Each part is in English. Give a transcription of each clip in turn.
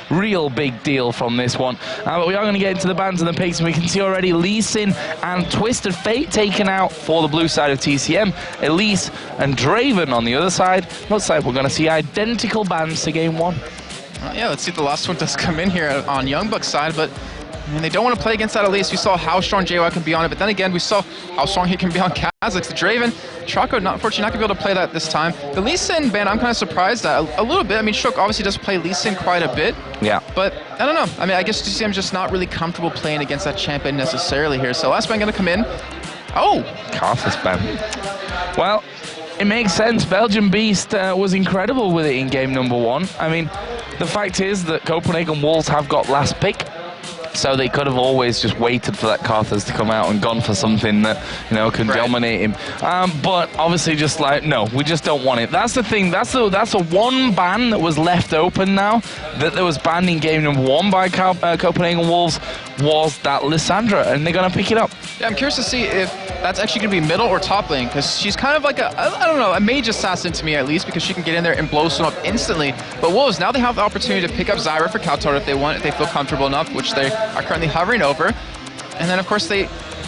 real big deal from this one. But we are going to get into the bans and the picks, and we can see already Lee Sin and Twisted Fate taken out for the blue side of TCM. Elise and Draven on the other side. Looks like we're going to see identical bans to game one. Yeah, let's see if the last one does come in here on Youngbuck's side, but I mean, they don't want to play against that Elise. We saw how strong JY can be on it, but then again, we saw how strong he can be on Kha'Zix. The Draven, Choco, unfortunately, not going to be able to play that this time. The Lee Sin ban, I'm kind of surprised at a little bit. I mean, Shook obviously does play Lee Sin quite a bit. Yeah. But I don't know. I mean, I guess TCM's just not really comfortable playing against that champion necessarily here. So last ban going to come in. Oh! Carthus ban. Well, it makes sense. Belgian Beast was incredible with it in game number one. I mean, the fact is that Copenhagen Wolves have got last pick. So they could have always just waited for that Carthus to come out and gone for something that, you know, can dominate him. But obviously just like, no, we just don't want it. That's the thing. That's the one ban that was left open now, that there was banned in game number one by Copenhagen Wolves, was that Lissandra, and they're going to pick it up. Yeah, I'm curious to see if that's actually going to be middle or top lane, because she's kind of like I don't know, a mage assassin to me at least, because she can get in there and blow someone up instantly. But Wolves, now they have the opportunity to pick up Zyra for Kautar if they want, if they feel comfortable enough, which they are currently hovering over. And then, of course, they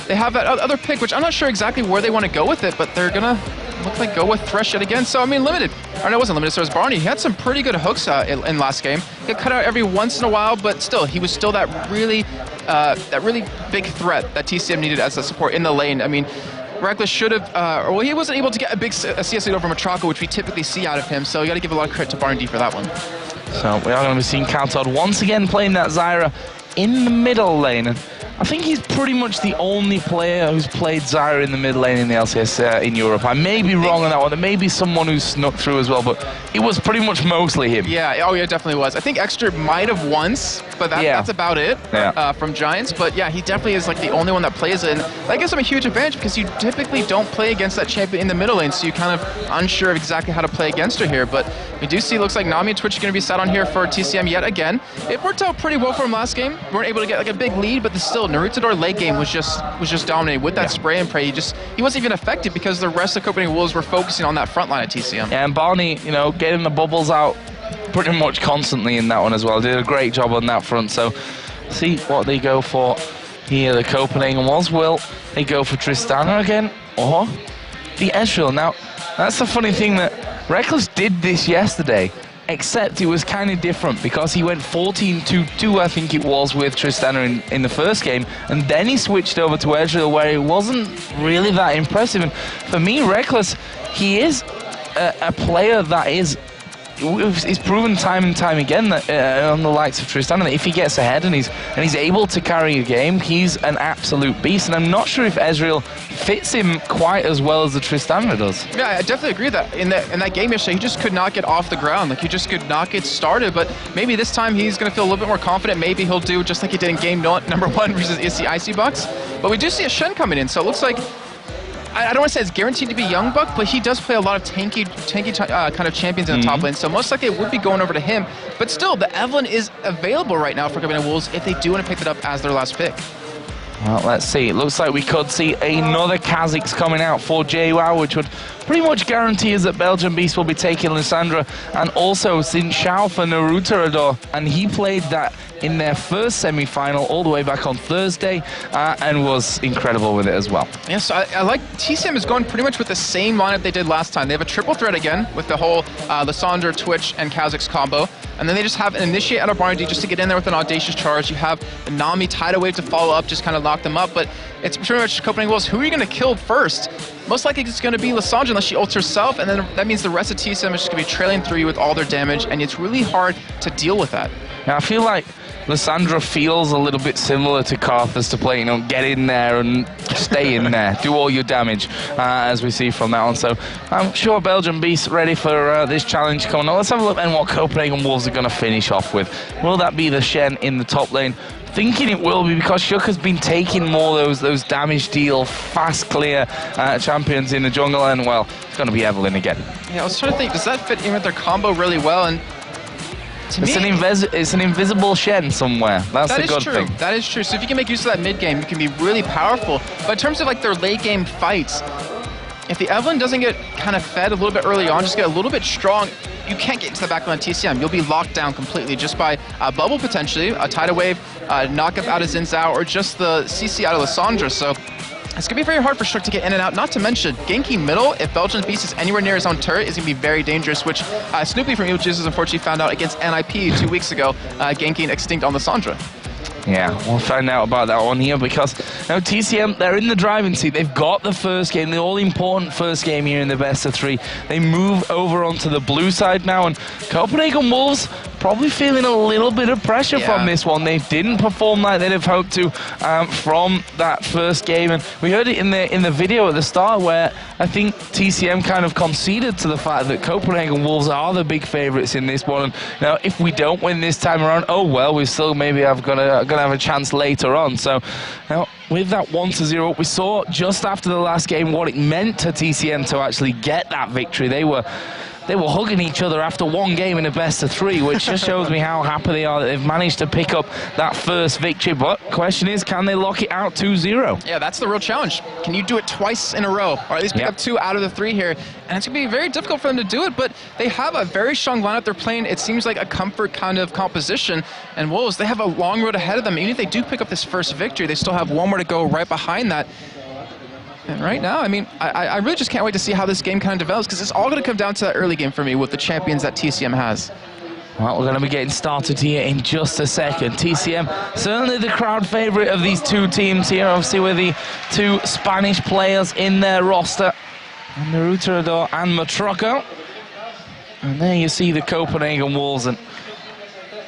have that other pick, which I'm not sure exactly where they want to go with it, but they're going to look like go with Thresh yet again. So, I mean, limited. Or no, it wasn't limited, so it was Barney. He had some pretty good hooks in last game. He got cut out every once in a while, but still, he was still that really big threat that TCM needed as a support in the lane. I mean, Reckless should have, well, he wasn't able to get a CS lead over Matraco, which we typically see out of him, so you got to give a lot of credit to Barney for that one. So we are going to be seeing Kautar once again playing that Zyra in the middle lane. And I think he's pretty much the only player who's played Zyra in the mid lane in the LCS in Europe. I may be wrong on that one. There may be someone who snuck through as well, but it was pretty much mostly him. Yeah, oh yeah, it definitely was. I think Extra might have once, but that's about it from Giants. But yeah, he definitely is like the only one that plays it. And that gives him a huge advantage because you typically don't play against that champion in the middle lane, so you're kind of unsure of exactly how to play against her here. But we do see, looks like Nami and Twitch are going to be set on here for TCM yet again. It worked out pretty well for him last game. We weren't able to get like a big lead, but still, Narutador late game was just dominating with that spray and pray. He wasn't even affected because the rest of Copenhagen Wolves were focusing on that front line at TCM. Yeah, and Barney, you know, getting the bubbles out pretty much constantly in that one as well. Did a great job on that front. So, see what they go for here. The Copenhagen Wolves, will they go for Tristana again or the Ezreal? Now, that's the funny thing, that Reckless did this yesterday, except it was kind of different because he went 14-2-2, I think it was, with Tristana in the first game, and then he switched over to Ezreal, where it wasn't really that impressive. And for me, Reckless, he is a player that is proven time and time again that on the likes of Tristana, that if he gets ahead and he's able to carry a game, he's an absolute beast. And I'm not sure if Ezreal fits him quite as well as the Tristana does. Yeah, I definitely agree that in that game yesterday, he just could not get off the ground. Like, he just could not get started. But maybe this time he's going to feel a little bit more confident. Maybe he'll do just like he did in game number one versus Icy Bucks. But we do see a Shen coming in, so it looks like, I don't want to say it's guaranteed to be Youngbuck, but he does play a lot of tanky kind of champions in the top lane, so most likely it would be going over to him. But still, the Evelynn is available right now for Copenhagen Wolves if they do want to pick it up as their last pick. Well, let's see. It looks like we could see another Kha'Zix coming out for JWoww, which would pretty much guarantee us that Belgian Beast will be taking Lissandra, and also Xin Shao for Narutador, and he played that in their first semi-final all the way back on Thursday, and was incredible with it as well. Yeah, so I like TCM is going pretty much with the same lineup they did last time. They have a triple threat again with the whole Lissandra, Twitch, and Kha'Zix combo. And then they just have an initiate out of Barney just to get in there with an audacious charge. You have the Nami tidal wave to follow up, just kind of knock them up. But it's pretty much Copenhagen Wolves. Who are you going to kill first? Most likely it's going to be Lissandra unless she ults herself, and then that means the rest of TCM is just going to be trailing through you with all their damage, and it's really hard to deal with that. Now, I feel like Lissandra feels a little bit similar to Carthus to play, you know, get in there and stay in there, do all your damage, as we see from that one. So I'm sure Belgian Beast ready for this challenge coming on. Let's have a look at what Copenhagen Wolves are going to finish off with. Will that be the Shen in the top lane? Thinking it will be, because Shook has been taking more those damage deal, fast clear champions in the jungle, and well, it's going to be Evelynn again. Yeah, I was trying to think, does that fit in with their combo really well? And it's an invisible Shen somewhere. That's the good thing. That is true. So if you can make use of that mid game, you can be really powerful. But in terms of like their late game fights, if the Evelynn doesn't get kind of fed a little bit early on, just get a little bit strong, you can't get into the backline of TCM. You'll be locked down completely just by a bubble potentially, a tidal wave, knock up out of Xin Zhao, or just the CC out of Lissandra. So it's going to be very hard for Shook to get in and out, not to mention ganking middle, if Belgian Beast is anywhere near his own turret, is going to be very dangerous, which Snoopy from Evil Jesus unfortunately found out against NIP 2 weeks ago, ganking Extinct on Lissandra. Yeah, we'll find out about that one here because now TCM, they're in the driving seat. They've got the first game, the all-important first game here in the best of 3. They move over onto the blue side now, and Copenhagen Wolves probably feeling a little bit of pressure from this one. They didn't perform like they'd have hoped to from that first game, and we heard it in the video at the start where I think TCM kind of conceded to the fact that Copenhagen Wolves are the big favourites in this one. And now, if we don't win this time around, oh well, we still maybe gonna have a chance later on. So now, with that 1-0, we saw just after the last game what it meant to TCM to actually get that victory. They were hugging each other after one game in a best of 3, which just shows me how happy they are that they've managed to pick up that first victory. But question is, can they lock it out 2-0? Yeah, that's the real challenge. Can you do it twice in a row, or at least pick up 2 out of the 3 here? And it's going to be very difficult for them to do it, but they have a very strong lineup. They're playing, it seems like, a comfort kind of composition. And Wolves, they have a long road ahead of them. Even if they do pick up this first victory, they still have one more to go right behind that. And right now, I mean, I really just can't wait to see how this game kind of develops, because it's all going to come down to that early game for me with the champions that TCM has. Well, we're going to be getting started here in just a second. TCM, certainly the crowd favourite of these 2 teams here, obviously with the 2 Spanish players in their roster, Naruto and Matroco. And there you see the Copenhagen Wolves, and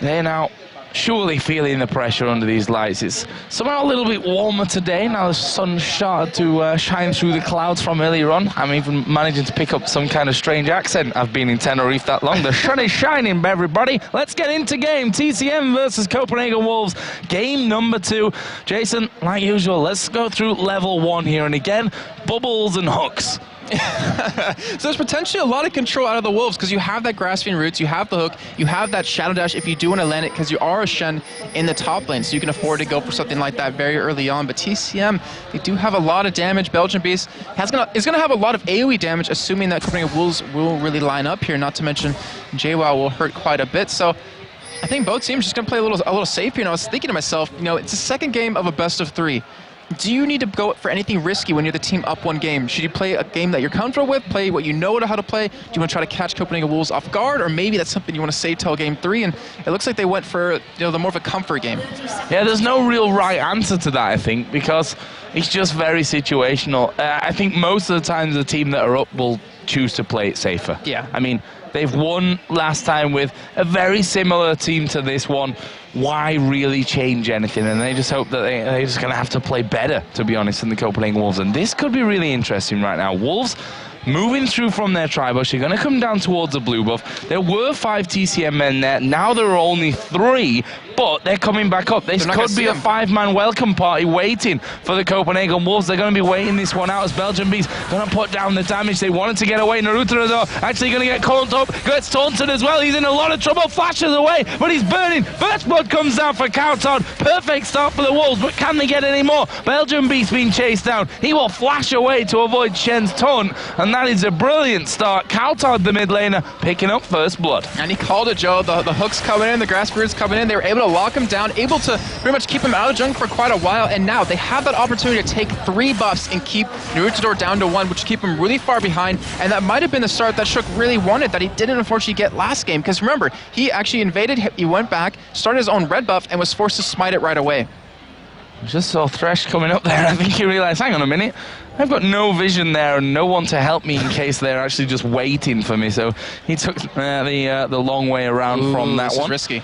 they're now surely feeling the pressure under these lights. It's somehow a little bit warmer today. Now the sun started to shine through the clouds from earlier on. I'm even managing to pick up some kind of strange accent. I've been in Tenerife that long. The sun is shining, everybody. Let's get into game. TCM versus Copenhagen Wolves. Game number 2. Jason, like usual, let's go through level 1 here. And again, bubbles and hooks. So there's potentially a lot of control out of the Wolves, because you have that grasping roots, you have the hook, you have that shadow dash if you do want to land it, because you are a Shen in the top lane, so you can afford to go for something like that very early on. But TCM, they do have a lot of damage. Belgian Beast is going to have a lot of AoE damage, assuming that Copenhagen Wolves will really line up here, not to mention JWoww will hurt quite a bit. So I think both teams are just going to play a little safe here. And I was thinking to myself, you know, it's the second game of a best of 3. Do you need to go for anything risky when you're the team up 1 game? Should you play a game that you're comfortable with, play what you know how to play? Do you want to try to catch Copenhagen Wolves off guard, or maybe that's something you want to save till game 3? And it looks like they went for, you know, the more of a comfort game. Yeah, there's no real right answer to that, I think, because it's just very situational. I think most of the times the team that are up will choose to play it safer. Yeah. I mean, they've won last time with a very similar team to this one. Why really change anything? And they just hope that they're just going to have to play better, to be honest, than the Copenhagen Wolves. And this could be really interesting right now. Wolves moving through from their tri-bush. They're going to come down towards the blue buff. There were 5 TCM men there. Now there are only 3, but they're coming back up. This could be a 5-man welcome party waiting for the Copenhagen Wolves. They're going to be waiting this one out as Belgian Beast going to put down the damage. They wanted to get away. Naruto, though, actually going to get caught up. Gets taunted as well. He's in a lot of trouble. Flashes away, but he's burning. First blood comes down for Kauton. Perfect start for the Wolves, but can they get any more? Belgian Beast being chased down. He will flash away to avoid Shen's taunt, and that is a brilliant start. Kauton, the mid laner, picking up first blood. And he called it, Joe. The hooks coming in, the grass roots coming in. They were able to lock him down, able to pretty much keep him out of the jungle for quite a while, and now they have that opportunity to take 3 buffs and keep Naruto down to 1, which keep him really far behind, and that might have been the start that Shook really wanted, that he didn't unfortunately get last game, because remember, he actually invaded, he went back, started his own red buff, and was forced to smite it right away. Just saw Thresh coming up there. I think he realized, hang on a minute, I've got no vision there and no one to help me in case they're actually just waiting for me. So he took the long way around from that one. This is risky.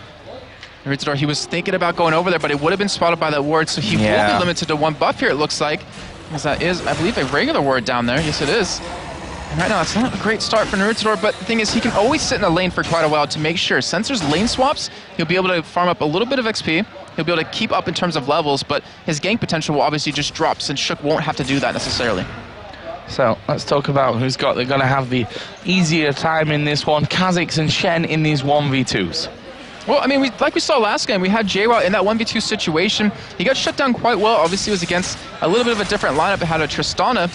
Naruto, he was thinking about going over there, but it would have been spotted by that ward, so he will be limited to 1 buff here, it looks like. Because that is, I believe, a regular ward down there. Yes, it is. And right now, it's not a great start for Naruto, but the thing is, he can always sit in a lane for quite a while to make sure. Since there's lane swaps, he'll be able to farm up a little bit of XP. He'll be able to keep up in terms of levels, but his gank potential will obviously just drop, since Shook won't have to do that necessarily. So let's talk about who's got. They're going to have the easier time in this one. Kha'Zix and Shen in these 1v2s. Well, I mean, like we saw last game, we had JWoww in that 1v2 situation. He got shut down quite well. Obviously, it was against a little bit of a different lineup. It had a Tristana.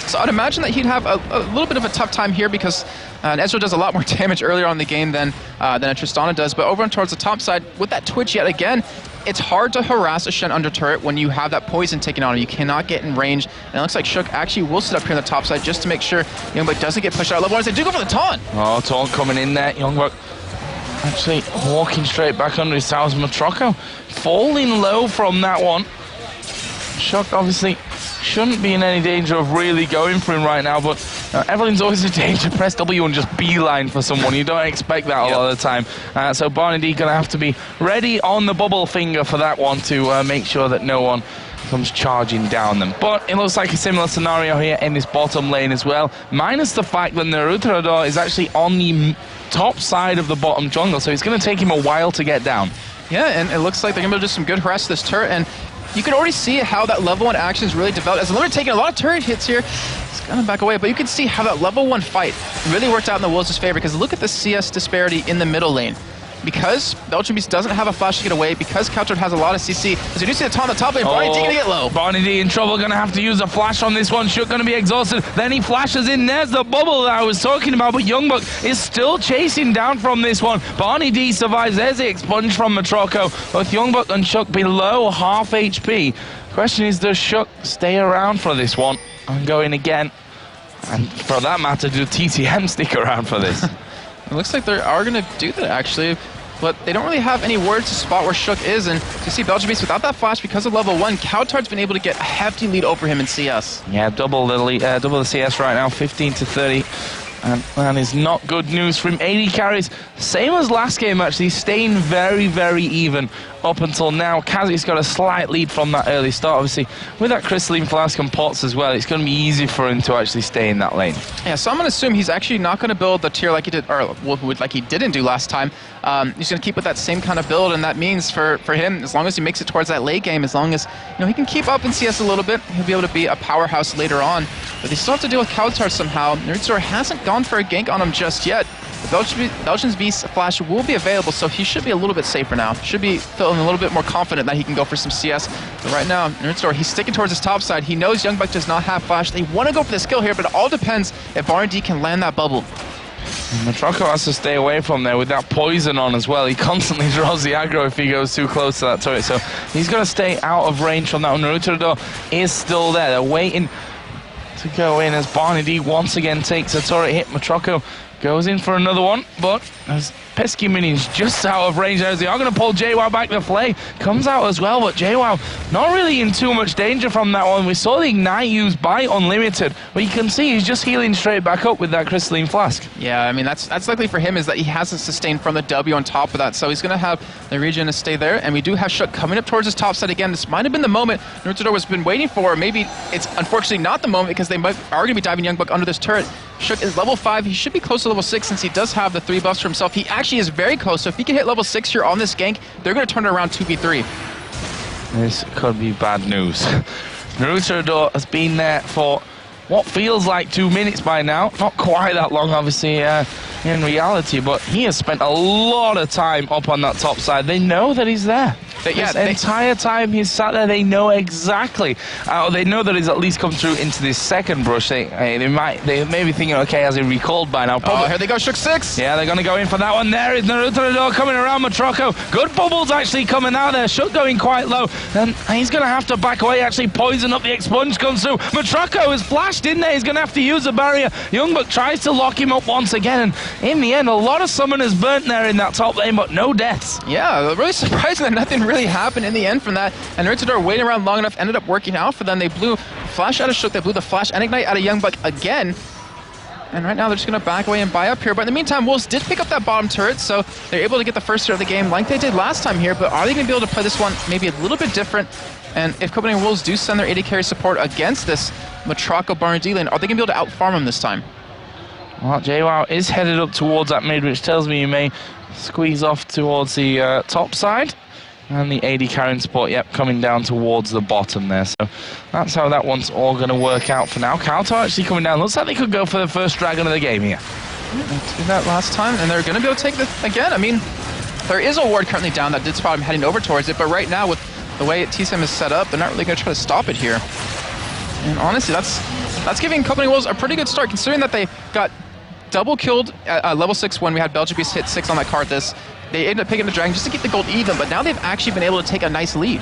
So I'd imagine that he'd have a little bit of a tough time here because Ezreal does a lot more damage earlier on in the game than a Tristana does. But over towards the top side, with that Twitch yet again, it's hard to harass a Shen under turret when you have that poison taken on him. You cannot get in range. And it looks like Shook actually will sit up here on the top side just to make sure Youngbuck doesn't get pushed out. Level 1, they do go for the taunt. Oh, taunt coming in there. Youngbuck actually walking straight back under his towers. Matroco falling low from that one. Shook obviously shouldn't be in any danger of really going for him right now, but Evelyn's always in danger. Press W and just beeline for someone. You don't expect that a lot of the time. So Barney D gonna have to be ready on the bubble finger for that one to make sure that no one comes charging down them. But it looks like a similar scenario here in this bottom lane as well, minus the fact that Naruto is actually on the top side of the bottom jungle, so it's going to take him a while to get down. Yeah, and it looks like they're going to be able to do some good harass to this turret, and you can already see how that level 1 action is really developed. As Limit taking a lot of turret hits here, it's going to back away, but you can see how that level 1 fight really worked out in the Wolves' favor, because look at the CS disparity in the middle lane. Because Belgian Beast doesn't have a flash to get away, because Couchard has a lot of CC, as you do see the taunt on the top lane, Barney D gonna get low. Barney D in trouble, gonna have to use a flash on this one. Shook gonna be exhausted, then he flashes in. There's the bubble that I was talking about, but Youngbuck is still chasing down from this one. Barney D survives. There's the expunge from Matroco. Both Youngbuck and Shook below half HP. Question is, does Shook stay around for this one? I'm going again. And for that matter, do TCM stick around for this? It looks like they are going to do that, actually, but they don't really have any words to spot where Shook is, and to see Belgian Beast without that flash because of level 1, Coutard's been able to get a hefty lead over him in CS. Yeah, double the CS right now, 15 to 30. And that is not good news from AD carries. Same as last game, actually, staying very, very even up until now. Kazi's got a slight lead from that early start. Obviously, with that Crystalline Flask and pots as well, it's going to be easy for him to actually stay in that lane. Yeah, so I'm going to assume he's actually not going to build the tier like he did, or like he didn't do last time. He's going to keep with that same kind of build, and that means for him, as long as he makes it towards that late game, as long as he can keep up in CS a little bit, he'll be able to be a powerhouse later on. But they still have to deal with Coutard somehow. Naruto hasn't gone for a gank on him just yet. The Belgian Beast flash will be available, so he should be a little bit safer now. Should be feeling a little bit more confident that he can go for some CS. But right now, Naruto, he's sticking towards his top side. He knows Youngbuck does not have flash. They want to go for the skill here, but it all depends if R&D can land that bubble. Matroco has to stay away from there with that poison on as well. He constantly draws the aggro if he goes too close to that turret, so he's got to stay out of range from that. Naruto is still there. They're waiting to go in as Barney D once again takes a turret hit. Matroco goes in for another one, but as pesky minions just out of range as they are going to pull JWoww back to play. Comes out as well, but JWoww not really in too much danger from that one. We saw the Ignite used by Unlimited, but you can see he's just healing straight back up with that Crystalline Flask. Yeah, I mean, that's likely for him, is that he hasn't sustained from the W on top of that, so he's going to have the regen to stay there, and we do have Shook coming up towards his top side again. This might have been the moment Naruto has been waiting for, or maybe it's unfortunately not the moment, because they are going to be diving Youngbuck under this turret. Shook is level 5. He should be close to level 6 since he does have the 3 buffs for himself. He actually is very close, so if he can hit level 6 here on this gank, they're going to turn it around 2v3. This could be bad news. Naruto has been there for what feels like 2 minutes by now. Not quite that long, obviously, in reality, but he has spent a lot of time up on that top side. They know that he's there. The entire time he's sat there, they know exactly. They know that he's at least come through into this second brush. They may be thinking, okay, has he recalled by now? Oh, here they go, Shook 6. Yeah, they're going to go in for that one. There is Naruto coming around Matroco. Good bubbles actually coming out there. Shook going quite low. And he's going to have to back away, actually poison up. The expunge comes through. Matroco is flashed in there. He's going to have to use a barrier. Youngbuck tries to lock him up once again. And in the end, a lot of summoners burnt there in that top lane, but no deaths. Yeah, really surprising that nothing really happened in the end from that. And Naruto waiting around long enough, ended up working out for them. They blew flash out of Shook. They blew the flash and Ignite out of Youngbuck again. And right now they're just going to back away and buy up here. But in the meantime, Wolves did pick up that bottom turret, so they're able to get the first turret of the game like they did last time here. But are they going to be able to play this one maybe a little bit different? And if Copenhagen Wolves do send their AD carry support against this Matroco Barn D lane, are they going to be able to outfarm him this time? Well, JWoww is headed up towards that mid, which tells me you may squeeze off towards the top side. And the AD carrying support, yep, coming down towards the bottom there. So that's how that one's all going to work out for now. Kautar actually coming down. Looks like they could go for the first dragon of the game here. They did that last time, and they're going to be able to take this again. I mean, there is a ward currently down that did spot him heading over towards it, but right now with the way TCM is set up, they're not really going to try to stop it here. And honestly, that's that's giving Copenhagen Wolves a pretty good start, considering that they got double killed at level 6 when we had Belgium Beast hit 6 on that Karthus. They ended up picking the Dragon just to keep the gold even, but now they've actually been able to take a nice lead.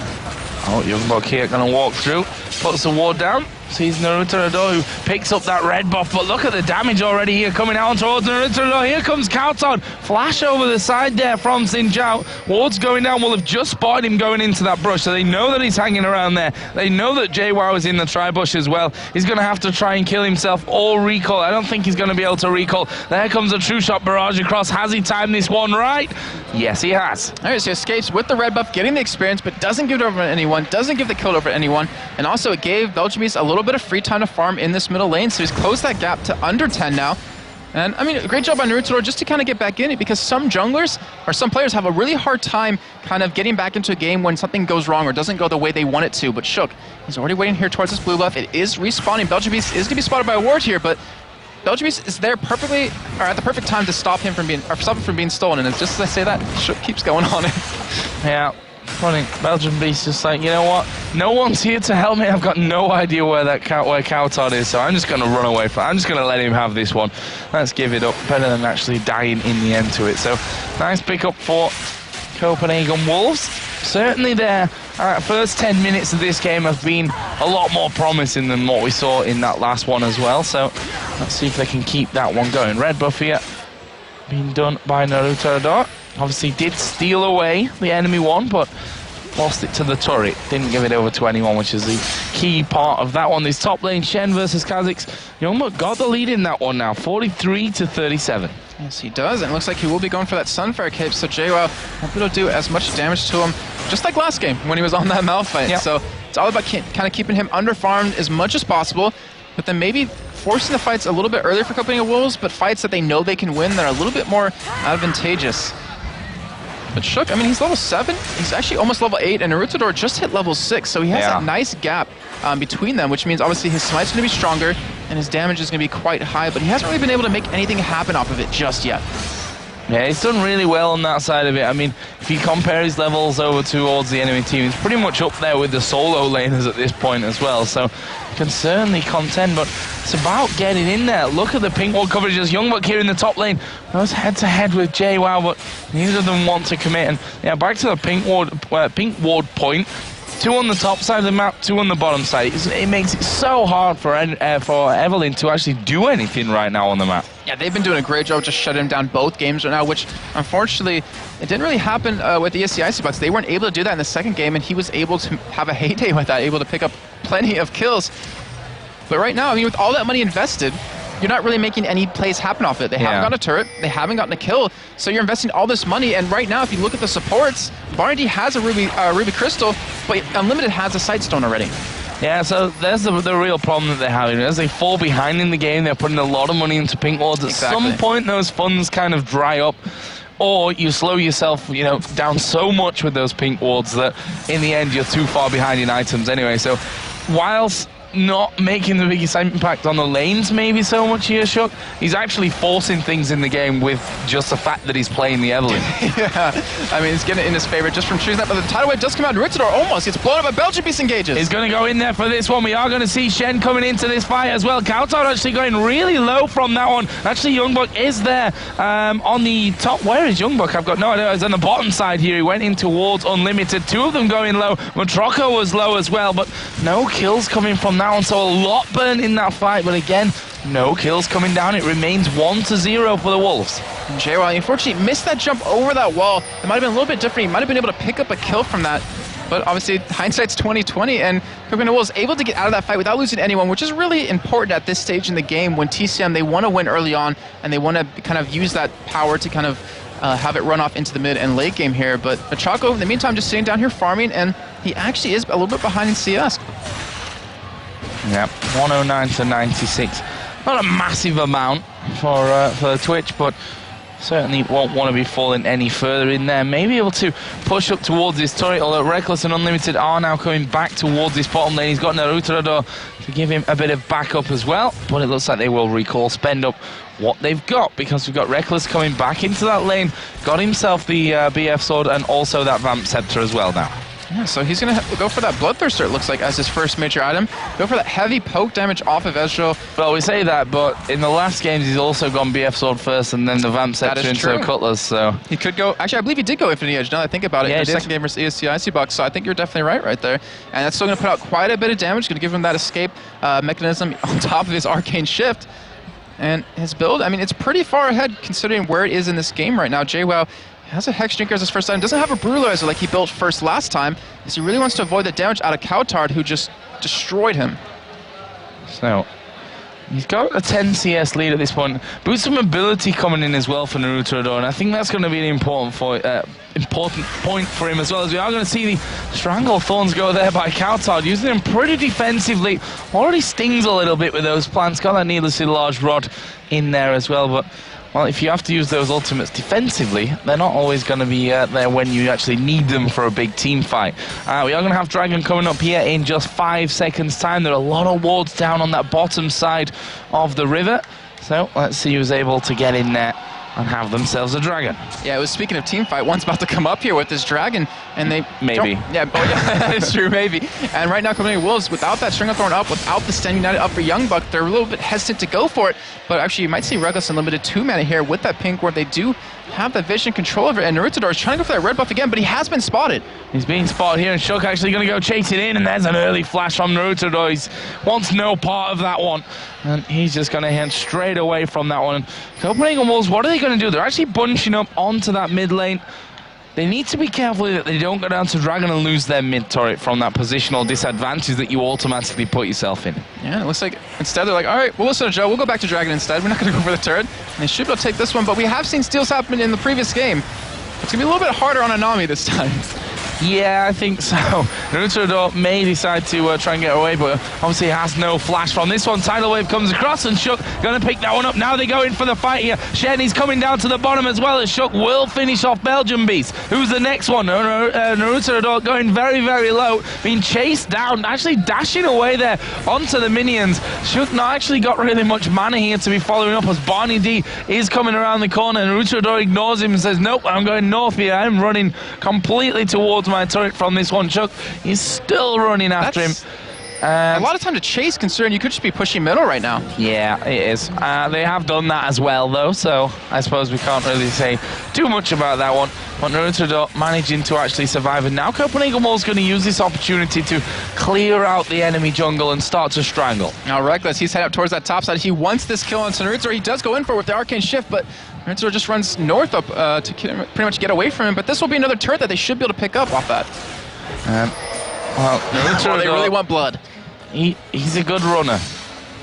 Oh, Youngbuck here going to walk through, puts the ward down, sees Naruto who picks up that red buff, but look at the damage already here coming out towards Naruto. Here comes Kauton, flash over the side there from Xinjiao. Ward's going down, will have just spotted him going into that brush, so they know that he's hanging around there. They know that JWoww is in the tri-bush as well. He's going to have to try and kill himself or recall. I don't think he's going to be able to recall. There comes a true shot barrage across. Has he timed this one right? Yes, he has. All right, so he escapes with the red buff, getting the experience, but doesn't give it over to anyone, doesn't give the kill over to anyone, and also it gave Belgium Beast a little bit of free time to farm in this middle lane, so he's closed that gap to under 10 now. And I mean, great job by Naruto just to kind of get back in it, because some junglers or some players have a really hard time kind of getting back into a game when something goes wrong or doesn't go the way they want it to. But Shook, he's already waiting here towards this blue buff. It is respawning. Belgium Beast is going to be spotted by a ward here, but Belgium Beast is there perfectly, or at the perfect time to stop him from being, or stop him from being stolen. And it's just as I say that, Shook keeps going on it. Yeah. Funny, Belgian Beast just like, you know what? No one's here to help me. I've got no idea where Kauton is, so I'm just going to run away from it. I'm just going to let him have this one. Let's give it up. Better than actually dying in the end to it. So, nice pick-up for Copenhagen Wolves. Certainly their first 10 minutes of this game have been a lot more promising than what we saw in that last one as well. So, let's see if they can keep that one going. Red buff here being done by Naruto. Obviously did steal away the enemy one, but lost it to the turret. Didn't give it over to anyone, which is the key part of that one. This top lane, Shen versus Kha'Zix. Youngbuck got the lead in that one now, 43-37. Yes, he does, and it looks like he will be going for that Sunfire cape, so JWoww won't be able to do as much damage to him, just like last game when he was on that Malphite. Yep. So it's all about kind of keeping him under-farmed as much as possible, but then maybe forcing the fights a little bit earlier for Copenhagen Wolves, but fights that they know they can win that are a little bit more advantageous. But Shook, I mean, he's level 7. He's actually almost level 8, and Naruto just hit level 6, so he has a nice gap between them, which means obviously his smite's going to be stronger, and his damage is going to be quite high, but he hasn't really been able to make anything happen off of it just yet. Yeah, he's done really well on that side of it. I mean, if you compare his levels over towards the enemy team, he's pretty much up there with the solo laners at this point as well, so can certainly contend, but it's about getting in there. Look at the pink ward coverage as Youngbuck here in the top lane. Goes head-to-head with JWoww, but neither of them want to commit. And yeah, back to the pink ward point. 2 on the top side of the map, 2 on the bottom side. It makes it so hard for Evelyn to actually do anything right now on the map. Yeah, they've been doing a great job just shutting him down both games right now, which unfortunately, it didn't really happen with the ESC Icy Bucks. They weren't able to do that in the second game, and he was able to have a heyday with that, able to pick up plenty of kills. But right now, I mean, with all that money invested, you're not really making any plays happen off it. They haven't gotten a turret, they haven't gotten a kill, so you're investing all this money, and right now, if you look at the supports, Barndy has a Ruby Crystal, but Unlimited has a Sightstone already. Yeah, so there's the real problem that they're having. As they fall behind in the game, they're putting a lot of money into pink wards. At some point, those funds kind of dry up, or you slow yourself, down so much with those pink wards that in the end, you're too far behind in items anyway. So whilst not making the biggest impact on the lanes maybe so much here, Shook, he's actually forcing things in the game with just the fact that he's playing the Evelyn. Yeah, I mean, it's getting it in his favor just from choosing that, but the tidal wave does come out. Naruto almost gets blown up, but Belgium Beast engages. He's going to go in there for this one. We are going to see Shen coming into this fight as well. Kauton actually going really low from that one. Actually, Youngbuck is there on the top. Where is Youngbuck? I've got no idea. He's on the bottom side here. He went in towards Unlimited. 2 of them going low. Matroko was low as well, but no kills coming from that one, so a lot burnt in that fight, but again, no kills coming down. It remains 1-0 for the Wolves. JWoww, unfortunately, missed that jump over that wall. It might have been a little bit different. He might have been able to pick up a kill from that, but obviously, hindsight's 20/20, and Copenhagen Wolves able to get out of that fight without losing anyone, which is really important at this stage in the game when TCM, they want to win early on, and they want to kind of use that power to kind of have it run off into the mid and late game here, but Matroko, in the meantime, just sitting down here farming, and he actually is a little bit behind in CS. Yeah, 109-96. Not a massive amount for Twitch, but certainly won't want to be falling any further in there. Maybe able to push up towards this turret, although Reckless and Unlimited are now coming back towards this bottom lane. He's got Naruto to give him a bit of backup as well, but it looks like they will recall, spend up what they've got, because we've got Reckless coming back into that lane, got himself the BF sword and also that Vamp Scepter as well now. Yeah, so he's going to go for that Bloodthirster, it looks like, as his first major item. Go for that heavy poke damage off of Ezreal. Well, we say that, but in the last games, he's also gone BF Sword first and then the Vamp Scepter into a Cutlass, so... He could go... Actually, I believe he did go Infinity Edge, now that I think about it, in the second game versus ESC Icy Box, so I think you're definitely right there. And that's still going to put out quite a bit of damage, going to give him that escape mechanism on top of his Arcane Shift. And his build, I mean, it's pretty far ahead considering where it is in this game right now. JWoww has a Hex Drinker as his first item, doesn't have a Brutalizer like he built first last time, because he really wants to avoid the damage out of Cowtard, who just destroyed him. So, he's got a 10 CS lead at this point. Boost some mobility coming in as well for Naruto Adore, and I think that's going to be an important point for him, as well as we are going to see the Strangle Thorns go there by Cowtard, using them pretty defensively. Already stings a little bit with those plants, got that needlessly large rod in there as well, but well, if you have to use those ultimates defensively, they're not always going to be there when you actually need them for a big team fight. We are going to have Dragon coming up here in just 5 seconds' time. There are a lot of wards down on that bottom side of the river. So let's see who's able to get in there and have themselves a Dragon. Yeah, it was speaking of team fight, one's about to come up here with this Dragon, and they... Maybe. Yeah, it's true, maybe. And right now, Copenhagen Wolves, without that Stranglethorn up, without the Stand United up for Young Buck, they're a little bit hesitant to go for it, but actually you might see Reckless Unlimited 2-mana here with that pink ward. They do have the vision control over it, and Narutador is trying to go for that red buff again, but he has been spotted. He's being spotted here, and Shook actually going to go chase it in, and there's an early flash from Narutador. He wants no part of that one, and he's just going to hand straight away from that one. And Copenhagen Wolves, what are they going to do? They're actually bunching up onto that mid lane. They need to be careful that they don't go down to Dragon and lose their mid turret from that positional disadvantage that you automatically put yourself in. Yeah, it looks like instead they're like, all right, well, listen to Joe, we'll go back to Dragon instead. We're not going to go for the turret. And they should be able to take this one, but we have seen steals happen in the previous game. It's going to be a little bit harder on Anami this time. Yeah, I think so. Naruto may decide to try and get away, but obviously he has no flash from this one. Tidal Wave comes across, and Shook going to pick that one up. Now they go in for the fight here. Shenny's coming down to the bottom as well, as Shook will finish off Belgian Beast. Who's the next one? Naruto going very, very low, being chased down, actually dashing away there onto the minions. Shook not actually got really much mana here to be following up, as Barney D is coming around the corner, and Naruto ignores him and says, nope, I'm going north here. I'm running completely towards my turret from this one. Chuck is still running after him. A lot of time to chase, considering you could just be pushing middle right now. Yeah, it is. They have done that as well, though, so I suppose we can't really say too much about that one. But Naruto managing to actually survive, and now Copenhagen Wolves going to use this opportunity to clear out the enemy jungle and start to strangle. Now Reckless, he's headed up towards that top side. He wants this kill on Naruto. He does go in for it with the Arcane Shift, but Naruto just runs north up to pretty much get away from him. But this will be another turret that they should be able to pick up off that. Well, Naruto, they really want blood. He's a good runner.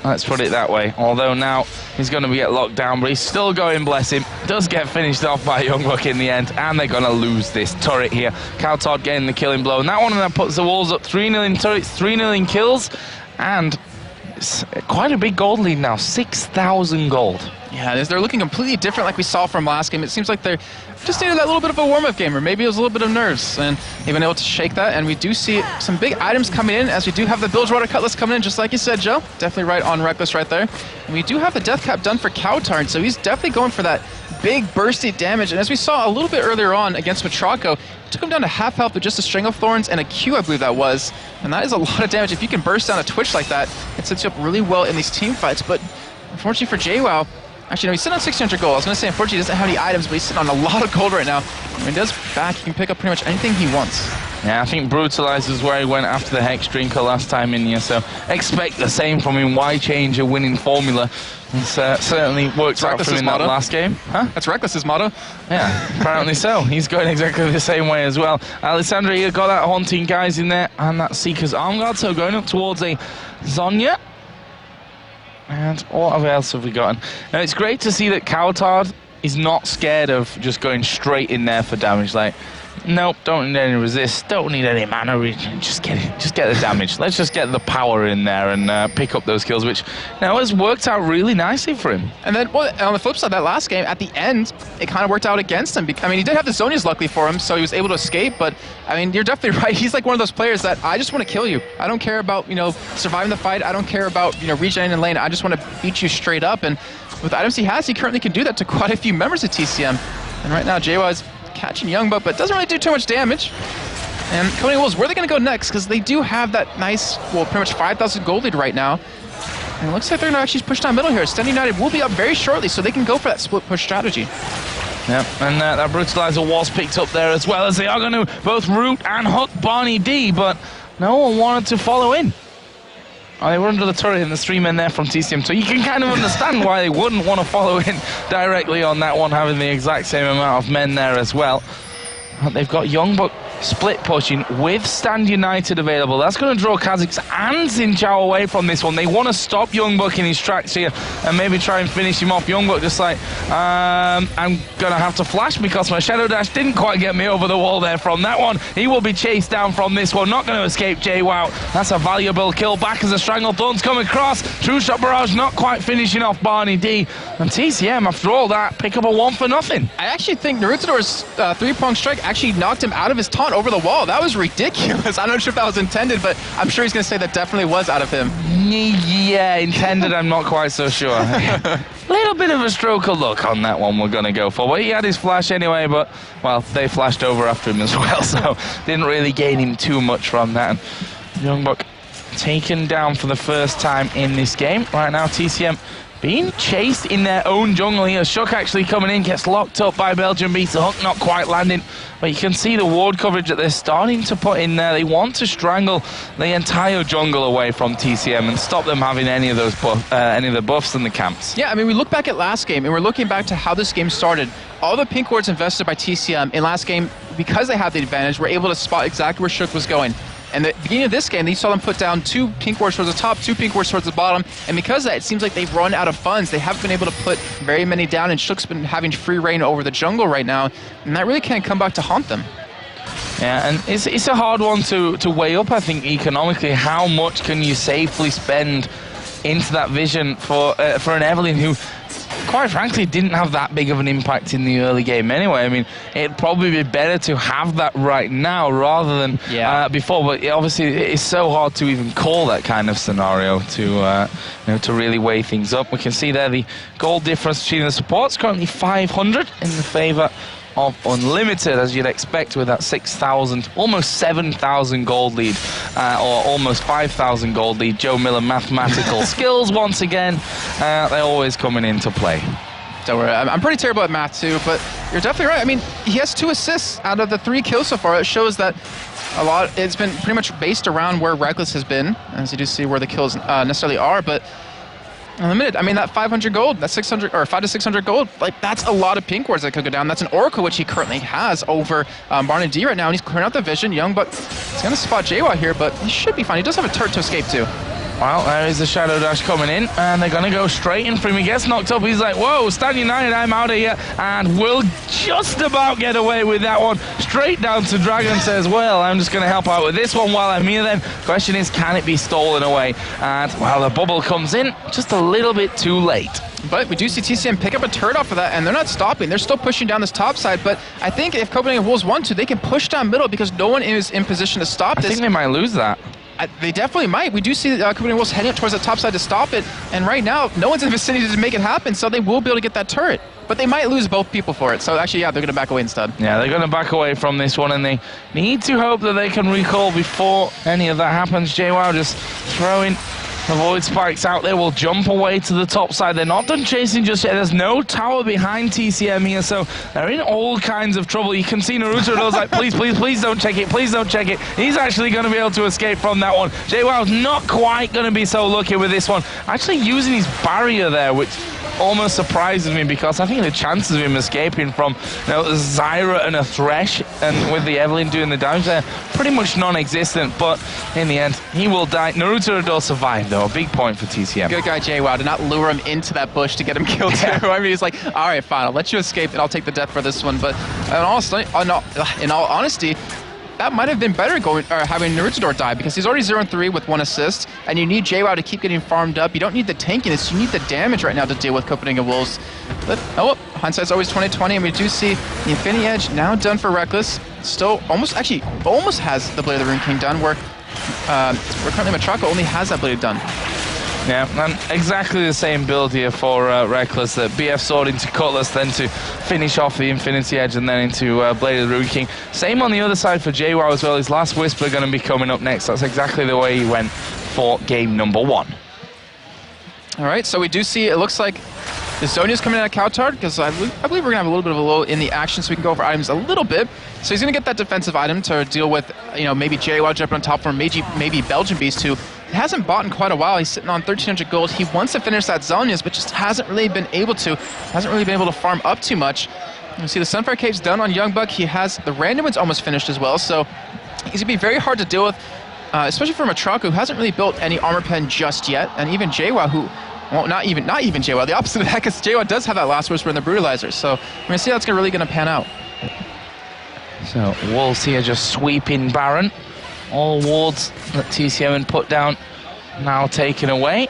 Let's put it that way. Although now he's going to get locked down, but he's still going, bless him. Does get finished off by Youngbuck in the end, and they're going to lose this turret here. Cowtard getting the killing blow, and that one that puts the Wolves up 3-0 in turrets, 3-0 in kills, and it's quite a big gold lead now, 6,000 gold. Yeah, they're looking completely different like we saw from last game. It seems like they're just needed that little bit of a warm-up game, or maybe it was a little bit of nerves, and they've been able to shake that, and we do see some big items coming in, as we do have the Bilge Rotor Cutlass coming in, just like you said, Joe. Definitely right on Reckless right there. And we do have the Death Cap done for Cowtard, so he's definitely going for that big bursty damage, and as we saw a little bit earlier on against Matraco, it took him down to half health with just a String of Thorns and a Q, I believe that was, and that is a lot of damage. If you can burst down a Twitch like that, it sets you up really well in these team fights, but unfortunately for JWoww, actually, no, he's sitting on 600 gold. I was going to say, unfortunately, he doesn't have any items, but he's sitting on a lot of gold right now. When he does back, he can pick up pretty much anything he wants. Yeah, I think Brutalize is where he went after the Hex Drinker last time in here, so expect the same from him. Why change a winning formula? It's certainly worked out for him in that last game. Huh? That's Reckless's motto. Yeah, apparently so. He's going exactly the same way as well. Alessandra here got that Haunting Guys in there, and that Seeker's Arm Guard, so going up towards a Zonya. And what else have we gotten? Now, it's great to see that Cowtard is not scared of just going straight in there for damage. Like, nope, don't need any resist, don't need any mana regen, just get the damage. Let's just get the power in there and pick up those kills, which now has worked out really nicely for him. And then, well, on the flip side, that last game, at the end, it kind of worked out against him. I mean, he did have the Zonias luckily for him, so he was able to escape, but, I mean, you're definitely right. He's like one of those players that, I just want to kill you. I don't care about, surviving the fight. I don't care about, regenerating in lane. I just want to beat you straight up, and with the items he has, he currently can do that to quite a few members of TCM. And right now, JWoww is catching Youngbuck, but doesn't really do too much damage. And Copenhagen Wolves, where are they going to go next? Because they do have that nice, well, pretty much 5,000 gold lead right now. And it looks like they're going to actually push down middle here. Stand United will be up very shortly, so they can go for that split push strategy. Yep, and that Brutalizer was picked up there as well, as they are going to both root and hook Barney D, but no one wanted to follow in. Oh, they were under the turret in the 3 men there from TCM, so you can kind of understand why they wouldn't want to follow in directly on that one, having the exact same amount of men there as well. But they've got Youngbuck split pushing with Stand United available. That's going to draw Kha'Zix and Xin Zhao away from this one. They want to stop Youngbuck in his tracks here and maybe try and finish him off. Youngbuck just like, I'm going to have to flash because my Shadow Dash didn't quite get me over the wall there from that one. He will be chased down from this one. Not going to escape JWoww. That's a valuable kill back as the Stranglethorns come across. True Shot Barrage not quite finishing off Barney D. And TCM, after all that, pick up a 1 for nothing. I actually think Narutador's 3-prong strike actually knocked him out of his taunt over the wall. That was ridiculous. I'm not sure if that was intended, but I'm sure he's going to say that definitely was out of him. Yeah, intended, I'm not quite so sure. Little bit of a stroke of luck on that one we're going to go for. Well, he had his flash anyway, but, well, they flashed over after him as well, so didn't really gain him too much from that. And Youngbuck taken down for the first time in this game. Right now, TCM being chased in their own jungle here. Shook actually coming in, gets locked up by Belgian Beast. The hook not quite landing, but you can see the ward coverage that they're starting to put in there. They want to strangle the entire jungle away from TCM and stop them having any of those any of the buffs in the camps. Yeah, I mean, we look back at last game, and we're looking back to how this game started. All the pink wards invested by TCM in last game, because they had the advantage, were able to spot exactly where Shook was going. And at the beginning of this game, you saw them put down 2 pink wards towards the top, 2 pink wards towards the bottom, and because of that, it seems like they've run out of funds. They haven't been able to put very many down, and Shook's been having free reign over the jungle right now, and that really can't come back to haunt them. Yeah, and it's a hard one to weigh up, I think, economically. How much can you safely spend into that vision for an Evelynn who, quite frankly, didn't have that big of an impact in the early game anyway? I mean, it'd probably be better to have that right now rather than before, but obviously it's so hard to even call that kind of scenario to to really weigh things up. We can see there the goal difference between the supports, currently 500 in the favor of Unlimited, as you'd expect with that 6,000, almost 7,000 gold lead, or almost 5,000 gold lead. Joe Miller mathematical skills once again, they're always coming into play. Don't worry, I'm pretty terrible at math too, but you're definitely right. I mean, he has 2 assists out of the 3 kills so far. It shows that it's been pretty much based around where Reckless has been, as you do see where the kills necessarily are, but Unlimited, I mean, that 500 gold, that 600 or 500 to 600 gold, like that's a lot of pink wards that could go down. That's an Oracle, which he currently has over Barney D right now, and he's clearing out the vision. Youngbuck is going to spot JWoww here, but he should be fine. He does have a turret to escape too. Well, there is the Shadow Dash coming in, and they're going to go straight in for him. He gets knocked up. He's like, whoa, Stand United, I'm out of here. And will just about get away with that one. Straight down to Dragon, says, well, I'm just going to help out with this one while I'm here then. Question is, can it be stolen away? And, well, the bubble comes in just a little bit too late. But we do see TCM pick up a turret off of that, and they're not stopping. They're still pushing down this top side, but I think if Copenhagen Wolves want to, they can push down middle because no one is in position to stop this. I think they might lose that. They definitely might. We do see Copenhagen Wolves heading up towards the top side to stop it, and right now, no one's in the vicinity to make it happen, so they will be able to get that turret. But they might lose both people for it, so actually, yeah, they're going to back away instead. Yeah, they're going to back away from this one, and they need to hope that they can recall before any of that happens. JWoww just throwing the Void Spikes out there, will jump away to the top side. They're not done chasing just yet. There's no tower behind TCM here, so they're in all kinds of trouble. You can see Naruto like, please, please, please don't check it. Please don't check it. He's actually going to be able to escape from that one. JWoww's not quite going to be so lucky with this one. Actually using his barrier there, which almost surprises me because I think the chances of him escaping from Zyra and a Thresh, and with the Evelynn doing the damage there, pretty much non-existent. But in the end, he will die. Naruto survived though. A big point for TCM. Good guy JWoww, did not lure him into that bush to get him killed too. I mean, he's like, all right, fine, I'll let you escape and I'll take the death for this one. But in all honesty, that might have been better having Narutador die, because he's already 0-3 with 1 assist, and you need JWoww to keep getting farmed up. You don't need the tankiness, you need the damage right now to deal with Copenhagen Wolves. But, hindsight's always 20/20, and we do see the Infinity Edge now done for Reckless. Still almost has the Blade of the Rune King done, where currently Matraca only has that Blade done. Yeah, and exactly the same build here for Reckless. That BF Sword into Cutlass, then to finish off the Infinity Edge, and then into Blade of the Rune King. Same on the other side for JWoww as well. His last Whisper going to be coming up next. That's exactly the way he went for game number 1. All right, so we do see, it looks like the Zhonya's coming in at Coutard, because I believe we're going to have a little bit of a lull in the action, so we can go over items a little bit. So he's going to get that defensive item to deal with, maybe JWoww jumping on top for maybe Belgian Beast, who he hasn't bought in quite a while. He's sitting on 1,300 gold. He wants to finish that Zhonya's, but just hasn't really been able to farm up too much. You see the Sunfire Cave's done on Youngbuck. He has the random one's almost finished as well, so he's going to be very hard to deal with, especially for Matraka, who hasn't really built any armor pen just yet, and even JWoww, who... Well, not even JWoww. The opposite of that, because JWoww does have that last Whisper in the Brutalizer. So we're going to see how it's really going to pan out. So Wolves here just sweeping Baron. All wards that TCM had put down now taken away.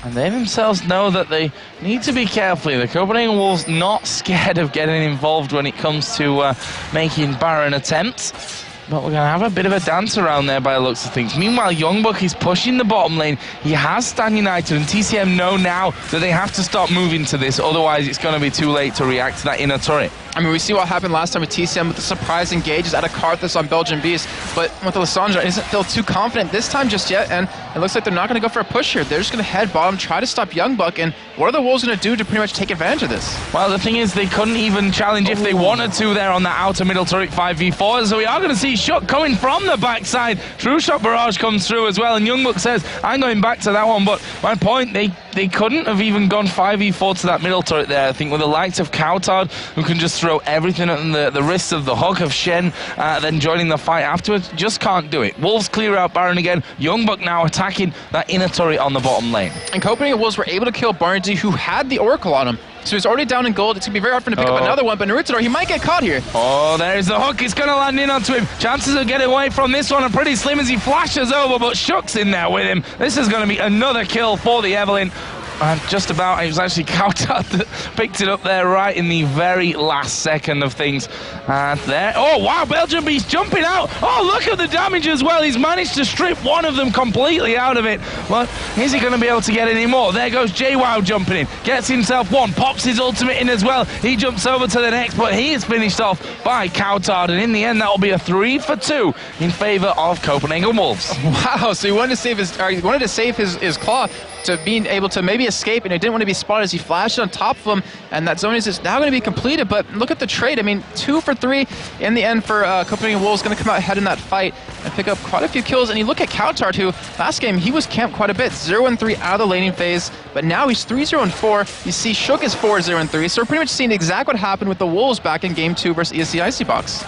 And they themselves know that they need to be careful. The Copenhagen Wolves not scared of getting involved when it comes to making Baron attempts. But we're going to have a bit of a dance around there by the looks of things. Meanwhile, Youngbuck is pushing the bottom lane. He has Stan United, and TCM know now that they have to start moving to this. Otherwise, it's going to be too late to react to that inner turret. I mean, we see what happened last time with TCM with the surprise engages out of Karthus on Belgian Beast. But with Lissandra, he doesn't feel too confident this time just yet. And it looks like they're not going to go for a push here. They're just going to head bottom, try to stop Youngbuck. And what are the Wolves going to do to pretty much take advantage of this? Well, the thing is, they couldn't even challenge if they wanted to there on that outer middle turret 5v4. So we are going to see Shook coming from the backside. True Shot Barrage comes through as well. And Youngbuck says, I'm going back to that one. But my point, they couldn't have even gone 5v4 to that middle turret there. I think with the likes of Coutard, who can just throw everything at the wrists of the hook of Shen, then joining the fight afterwards, just can't do it. Wolves clear out Baron again. Youngbuck now attacking that inner turret on the bottom lane. And Copenhagen Wolves were able to kill Barnzy, who had the Oracle on him. So he's already down in gold. It's going to be very hard for him to pick up another one, but Narutador, he might get caught here. Oh, there's the hook. It's going to land in onto him. Chances of getting away from this one are pretty slim as he flashes over, but Shook's in there with him. This is going to be another kill for the Evelyn. And just about, it was actually Coutard that picked it up there right in the very last second of things. And there, oh wow, Belgian Beast jumping out. Oh, look at the damage as well. He's managed to strip one of them completely out of it. But is he going to be able to get any more? There goes JWoww jumping in. Gets himself one, pops his ultimate in as well. He jumps over to the next, but he is finished off by Coutard. And in the end, that will be a 3 for 2 in favor of Copenhagen Wolves. Wow, so he wanted to save his claw to being able to maybe escape, and he didn't want to be spotted as he flashed on top of him, and that zone is now going to be completed. But look at the trade. I mean, 2 for 3 in the end for Copenhagen Wolves, going to come out ahead in that fight and pick up quite a few kills. And you look at Coutard, who last game he was camped quite a bit, 0-3 out of the laning phase, but now he's 3-0-4. You see Shook is 4-0-3, so we're pretty much seeing exactly what happened with the Wolves back in game 2 versus ESC Icybox.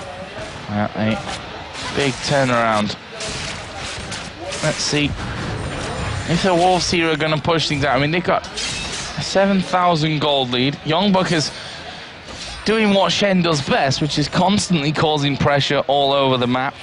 Yeah, a big turnaround. Let's see if the Wolves here are going to push things out. I mean, they've got a 7,000 gold lead. Youngbuck is doing what Shen does best, which is constantly causing pressure all over the map.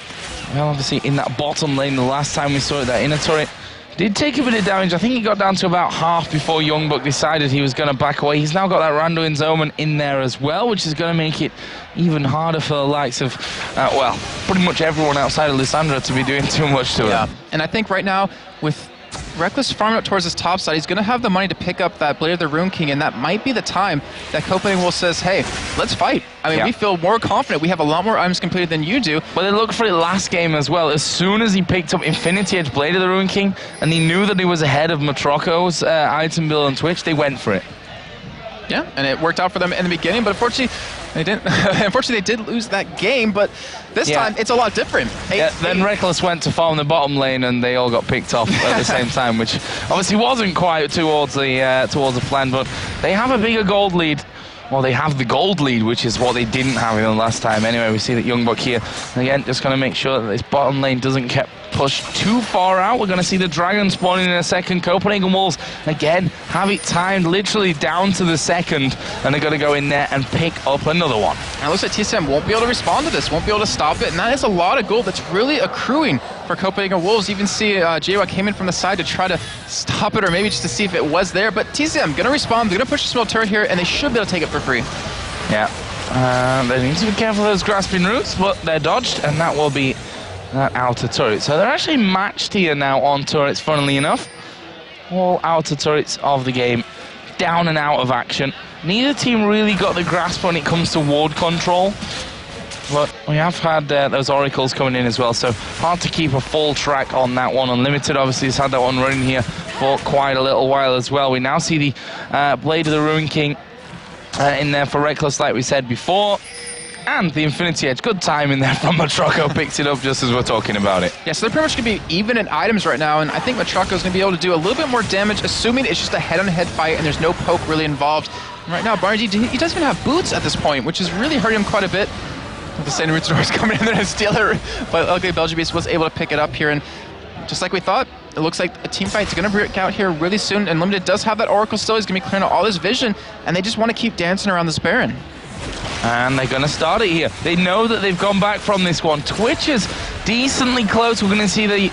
Well, obviously, in that bottom lane, the last time we saw it, that inner turret did take a bit of damage. I think he got down to about half before Youngbuck decided he was going to back away. He's now got that Randuin's Omen in there as well, which is going to make it even harder for the likes of, well, pretty much everyone outside of Lissandra to be doing too much to it. And I think right now, with Reckless farming up towards his top side, he's going to have the money to pick up that Blade of the Rune King, and that might be the time that Copenhagen Wolves says, hey, let's fight. I mean, we feel more confident. We have a lot more items completed than you do. But they looked for it last game as well. As soon as he picked up Infinity Edge Blade of the Rune King, and he knew that he was ahead of Matroko's item build on Twitch, they went for it. Yeah, and it worked out for them in the beginning, but unfortunately, they didn't. Unfortunately, they did lose that game, but this time it's a lot different. Then Reckless went to farm the bottom lane, and they all got picked off at the same time, which obviously wasn't quite towards the plan. But they have a bigger gold lead. Well, they have the gold lead, which is what they didn't have in the last time. Anyway, we see that Youngbuck here, again, just going to make sure that this bottom lane doesn't get pushed too far out. We're going to see the dragon spawning in a second. Copenhagen Wolves, again, have it timed literally down to the second, and they're going to go in there and pick up another one. And it looks like TCM won't be able to respond to this, won't be able to stop it, and that is a lot of gold that's really accruing for Copenhagen Wolves. You even see JWoww came in from the side to try to stop it, or maybe just to see if it was there, but TCM going to respond. They're going to push a small turret here, and they should be able to take it for free. Yeah, they need to be careful of those grasping roots, but they're dodged, and that will be that outer turret. So they're actually matched here now on turrets, funnily enough. all outer turrets of the game down and out of action. Neither team really got the grasp when it comes to ward control, but we have had those oracles coming in as well, so hard to keep a full track on that one. Unlimited obviously has had that one running here for quite a little while as well. We now see the Blade of the Ruin King in there for Reckless, like we said before. And the Infinity Edge, good timing there from Matroco, picks it up just as we're talking about it. Yeah, so they're pretty much going to be even in items right now, and I think Matroco's going to be able to do a little bit more damage, assuming it's just a head-on-head fight and there's no poke really involved. And right now, Barney, he doesn't even have boots at this point, which is really hurting him quite a bit. The Saint Rutador coming in there and steal it, but luckily Belgium Beast was able to pick it up here, and just like we thought, it looks like a team fight's going to break out here really soon, and Limited does have that Oracle still. He's going to be clearing out all his vision, and they just want to keep dancing around this Baron. And they're going to start it here. They know that they've gone back from this one. Twitch is decently close. We're going to see the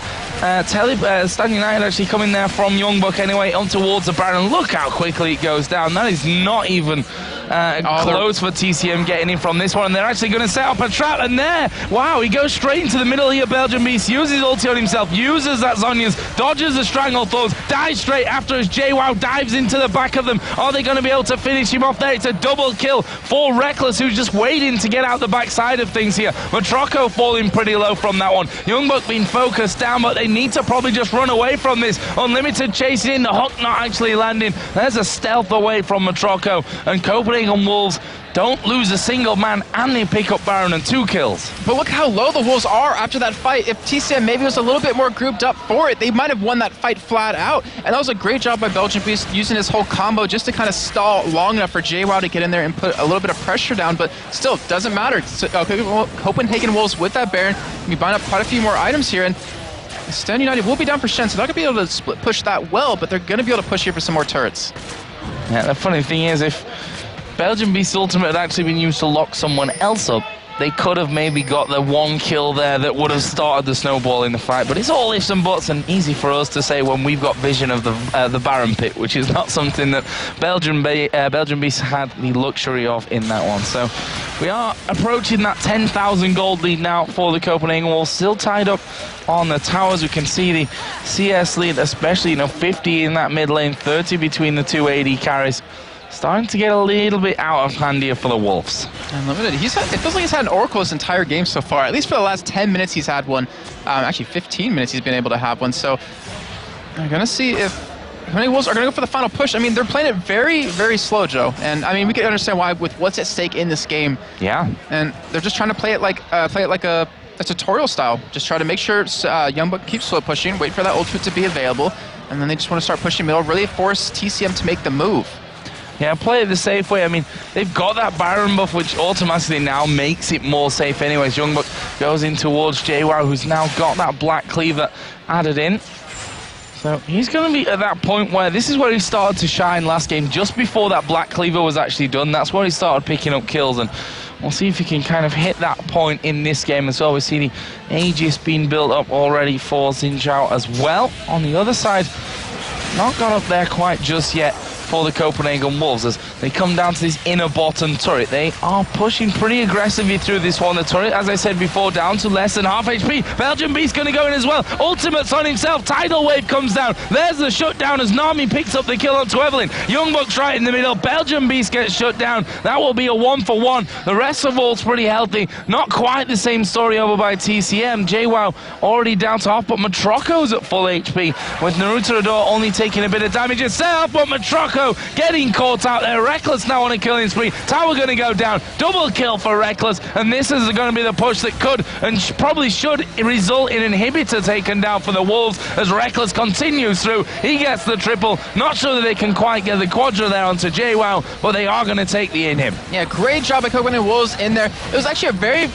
Stan United actually coming there from Youngbuck anyway, on towards the Baron. Look how quickly it goes down. That is not even close for TCM getting in from this one. And they're actually going to set up a trap. And there, wow, he goes straight into the middle here. Belgian Beast uses ulti on himself, uses that Zhonya's, dodges the Stranglethorns, dives straight after as JWoww dives into the back of them. Are they going to be able to finish him off there? It's a double kill for Reckless, who's just waiting to get out the backside of things here. Matroco falling pretty low from that one. Youngbuck being focused down, but they need to probably just run away from this. Unlimited chasing in, the hook not actually landing. There's a stealth away from Matroco, and Copenhagen Wolves don't lose a single man, and they pick up Baron and 2 kills. But look how low the Wolves are after that fight. If TCM maybe was a little bit more grouped up for it, they might have won that fight flat out. And that was a great job by Belgian Beast using his whole combo just to kind of stall long enough for JWoww to get in there and put a little bit of pressure down, but still, doesn't matter. So, Copenhagen Wolves with that Baron, we bind up quite a few more items here, and Stan United will be down for Shen, so they're not going to be able to push that well, but they're going to be able to push here for some more turrets. Yeah, the funny thing is, if Belgian Beast's ultimate had actually been used to lock someone else up, they could have maybe got the 1 kill there that would have started the snowball in the fight. But it's all ifs and buts, and easy for us to say when we've got vision of the Baron pit, which is not something that Belgian Beast had the luxury of in that one. So we are approaching that 10,000 gold lead now for the Copenhagen Wolves, still tied up on the towers. We can see the CS lead, especially 50 in that mid lane, 30 between the 2 AD carries. Starting to get a little bit out of hand here for the Wolves. Unlimited, it feels like he's had an Oracle this entire game so far. At least for the last 10 minutes he's had one. Actually 15 minutes he's been able to have one. So I'm going to see if Copenhagen Wolves are going to go for the final push. I mean, they're playing it very, very slow, Joe. And I mean, we can understand why with what's at stake in this game. Yeah. And they're just trying to play it like a tutorial style. Just try to make sure Youngbuck keeps slow pushing, wait for that ultimate to be available, and then they just want to start pushing middle, really force TCM to make the move. Yeah, play it the safe way. I mean, they've got that Baron buff, which automatically now makes it more safe anyways. Youngbuck goes in towards JWoww, who's now got that Black Cleaver added in. So he's going to be at that point where this is where he started to shine last game, just before that Black Cleaver was actually done. That's where he started picking up kills, and we'll see if he can kind of hit that point in this game as well. We see the Aegis being built up already for Xin Zhao as well. On the other side, not got up there quite just yet for the Copenhagen Wolves as they come down to this inner bottom turret. They are pushing pretty aggressively through this one. The turret, as I said before, down to less than half HP. Belgian Beast going to go in as well. Ultimate's on himself. Tidal Wave comes down. There's the shutdown as Nami picks up the kill onto Evelyn. Youngbuck's right in the middle. Belgian Beast gets shut down. That will be a 1-for-1. The rest of Wolves pretty healthy. Not quite the same story over by TCM. JWoww already down to half, but Matroco's at full HP, with Rutador only taking a bit of damage. It's set up, but Matroco getting caught out there. Reckless now on a killing spree. Tower going to go down. Double kill for Reckless, and this is going to be the push that could and probably should result in Inhibitor taken down for the Wolves as Reckless continues through. He gets the triple. Not sure that they can quite get the quadra there onto JWoww, but they are going to take the inhib. Yeah, great job by Copenhagen Wolves in there. It was actually a very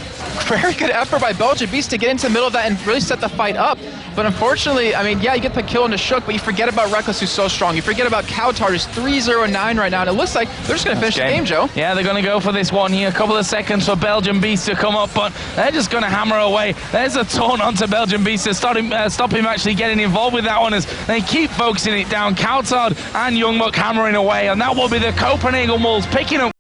good effort by Belgian Beast to get into the middle of that and really set the fight up. But unfortunately, I mean, yeah, you get the kill into Shook, but you forget about Reckless, who's so strong. You forget about Kautar, who's 3-0-9 right now, and it looks like they're just going to finish the game, Joe. Yeah, they're going to go for this one here. A couple of seconds for Belgian Beast to come up, but they're just going to hammer away. There's a taunt onto Belgian Beast to stop him actually getting involved with that one as they keep focusing it down. Kautar and Youngbuck hammering away, and that will be the Copenhagen Wolves picking up